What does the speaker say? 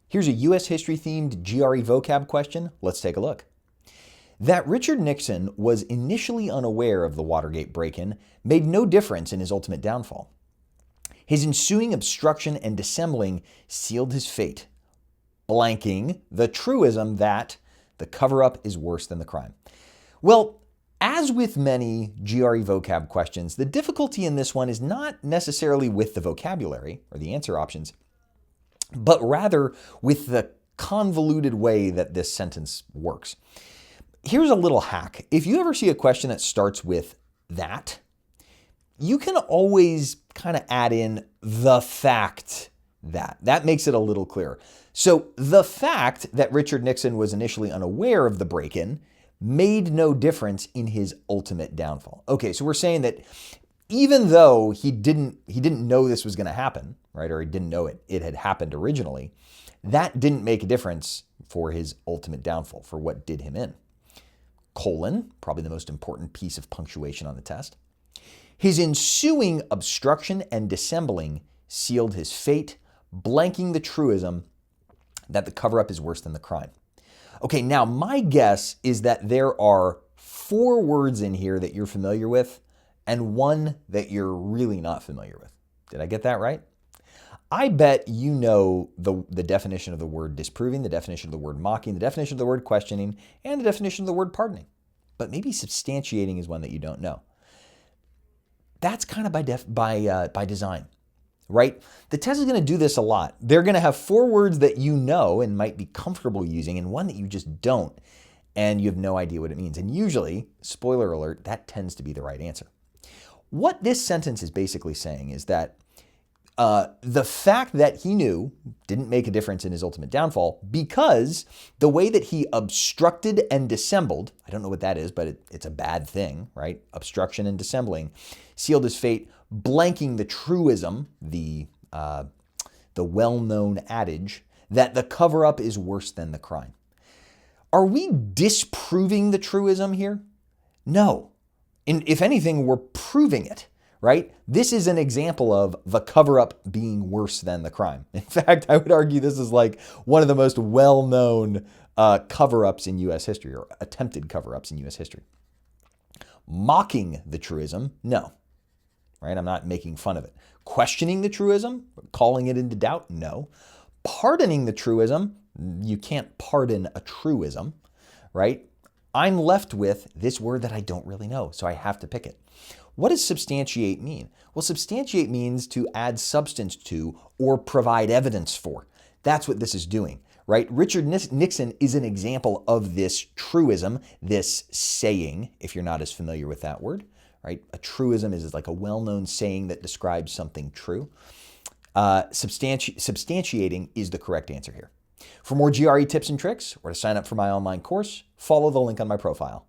Here's a U.S. history-themed GRE vocab question. Let's take a look. That Richard Nixon was initially unaware of the Watergate break-in made no difference in his ultimate downfall. His ensuing obstruction and dissembling sealed his fate, blanking the truism that the cover-up is worse than the crime. Well, as with many GRE vocab questions, the difficulty in this one is not necessarily with the vocabulary or the answer options, but rather with the convoluted way that this sentence works. Here's a little hack. If you ever see a question that starts with that, you can always kind of add in the fact that. That makes it a little clearer. So the fact that Richard Nixon was initially unaware of the break-in made no difference in his ultimate downfall. Okay, so we're saying that even though he didn't know this was going to happen, right, or he didn't know it had happened originally, that didn't make a difference for his ultimate downfall, for what did him in. Colon, probably the most important piece of punctuation on the test. His ensuing obstruction and dissembling sealed his fate, blanking the truism that the cover-up is worse than the crime. Okay, now my guess is that there are 4 words in here that you're familiar with and 1 that you're really not familiar with. Did I get that right? I bet you know the definition of the word disproving, the definition of the word mocking, the definition of the word questioning, and the definition of the word pardoning. But maybe substantiating is one that you don't know. That's kind of by design, right? The test is going to do this a lot. They're going to have 4 words that you know and might be comfortable using and 1 that you just don't, and you have no idea what it means. And usually, spoiler alert, that tends to be the right answer. What this sentence is basically saying is that the fact that he knew didn't make a difference in his ultimate downfall because the way that he obstructed and dissembled, I don't know what that is, but it's a bad thing, right? Obstruction and dissembling sealed his fate, blanking the truism, the well-known adage that the cover-up is worse than the crime. Are we disproving the truism here? No. If anything, we're proving it. Right? This is an example of the cover-up being worse than the crime. In fact, I would argue this is like one of the most well-known cover-ups in U.S. history, or attempted cover-ups in U.S. history. Mocking the truism, no. Right? I'm not making fun of it. Questioning the truism, calling it into doubt, no. Pardoning the truism, you can't pardon a truism, right? I'm left with this word that I don't really know, so I have to pick it. What does substantiate mean? Well, substantiate means to add substance to or provide evidence for. That's what this is doing, right? Richard Nixon is an example of this truism, this saying, if you're not as familiar with that word, right? A truism is like a well-known saying that describes something true. Substantiating is the correct answer here. For more GRE tips and tricks or to sign up for my online course, follow the link on my profile.